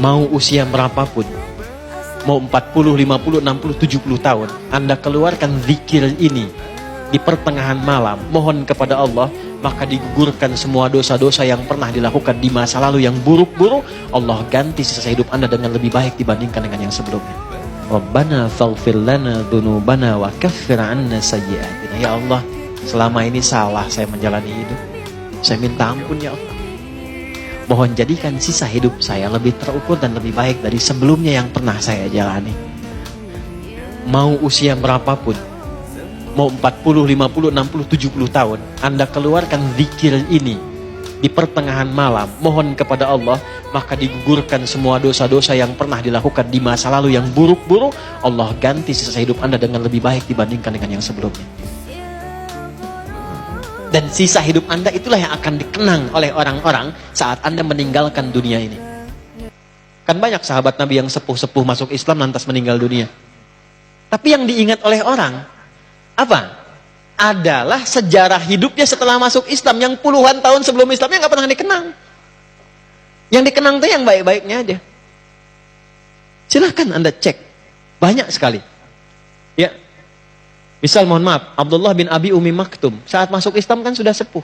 Mau usia berapapun, mau 40, 50, 60, 70 tahun, Anda keluarkan zikir ini di pertengahan malam, mohon kepada Allah, maka digugurkan semua dosa-dosa yang pernah dilakukan di masa lalu yang buruk-buruk. Allah ganti sisa hidup Anda dengan lebih baik dibandingkan dengan yang sebelumnya. Rabbana faghfir lana dzunubana wa kaffir 'anna sayyi'atina. Ya Allah, selama ini salah saya menjalani hidup. Saya minta ampun ya Allah. Mohon jadikan sisa hidup saya lebih terukur dan lebih baik dari sebelumnya yang pernah saya jalani. Mau usia berapapun, mau 40, 50, 60, 70 tahun, Anda keluarkan zikir ini di pertengahan malam, mohon kepada Allah, maka digugurkan semua dosa-dosa yang pernah dilakukan di masa lalu yang buruk-buruk. Allah ganti sisa hidup Anda dengan lebih baik dibandingkan dengan yang sebelumnya. Dan sisa hidup Anda itulah yang akan dikenang oleh orang-orang saat Anda meninggalkan dunia ini. Kan banyak sahabat Nabi yang sepuh-sepuh masuk Islam lantas meninggal dunia. Tapi yang diingat oleh orang apa? Adalah sejarah hidupnya setelah masuk Islam yang puluhan tahun sebelum Islamnya nggak pernah dikenang. Yang dikenang itu yang baik-baiknya aja. Silahkan Anda cek, banyak sekali. Ya, misal mohon maaf, Abdullah bin Abi Umi Maktum saat masuk Islam kan sudah sepuh,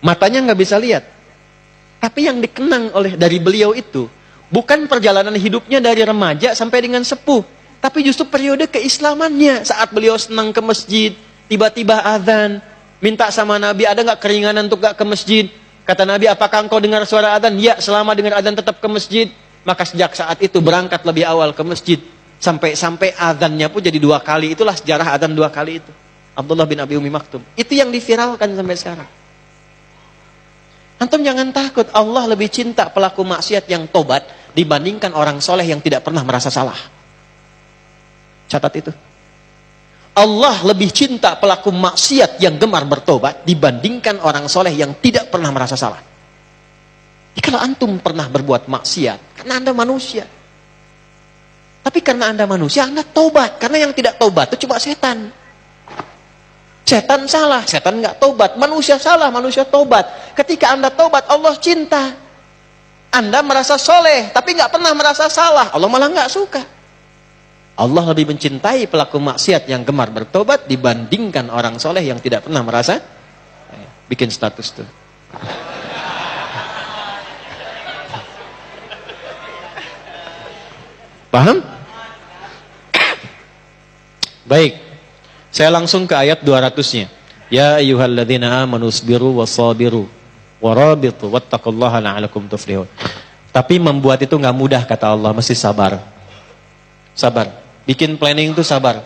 matanya nggak bisa lihat. Tapi yang dikenang oleh dari beliau itu bukan perjalanan hidupnya dari remaja sampai dengan sepuh, tapi justru periode keislamannya. Saat beliau senang ke masjid, tiba-tiba azan, minta sama Nabi, ada nggak keringanan untuk gak ke masjid? Kata Nabi, apakah engkau dengar suara azan? Ya, selama dengar azan tetap ke masjid. Maka sejak saat itu berangkat lebih awal ke masjid. Sampai azannya pun jadi 2 kali. Itulah sejarah azan 2 kali itu. Abdullah bin Abi Umi Maktum. Itu yang diviralkan sampai sekarang. Antum jangan takut, Allah lebih cinta pelaku maksiat yang tobat dibandingkan orang soleh yang tidak pernah merasa salah. Catat itu. Allah lebih cinta pelaku maksiat yang gemar bertobat dibandingkan orang soleh yang tidak pernah merasa salah. Jadi kalau antum pernah berbuat maksiat, karena Anda manusia. Tapi karena Anda manusia, Anda tobat. Karena yang tidak tobat itu cuma setan. Setan salah, setan nggak tobat. Manusia salah, manusia tobat. Ketika Anda tobat, Allah cinta. Anda merasa soleh, tapi nggak pernah merasa salah. Allah malah nggak suka. Allah lebih mencintai pelaku maksiat yang gemar bertobat dibandingkan orang soleh yang tidak pernah merasa. Bikin status tuh. Paham? Baik. Saya langsung ke ayat 200-nya. Ya ayyuhalladzina amanu sabiru wasabiru warabitu wattaqullaha la'alakum tuflihun. Tapi membuat itu enggak mudah kata Allah, mesti sabar. Sabar. Bikin planning itu sabar.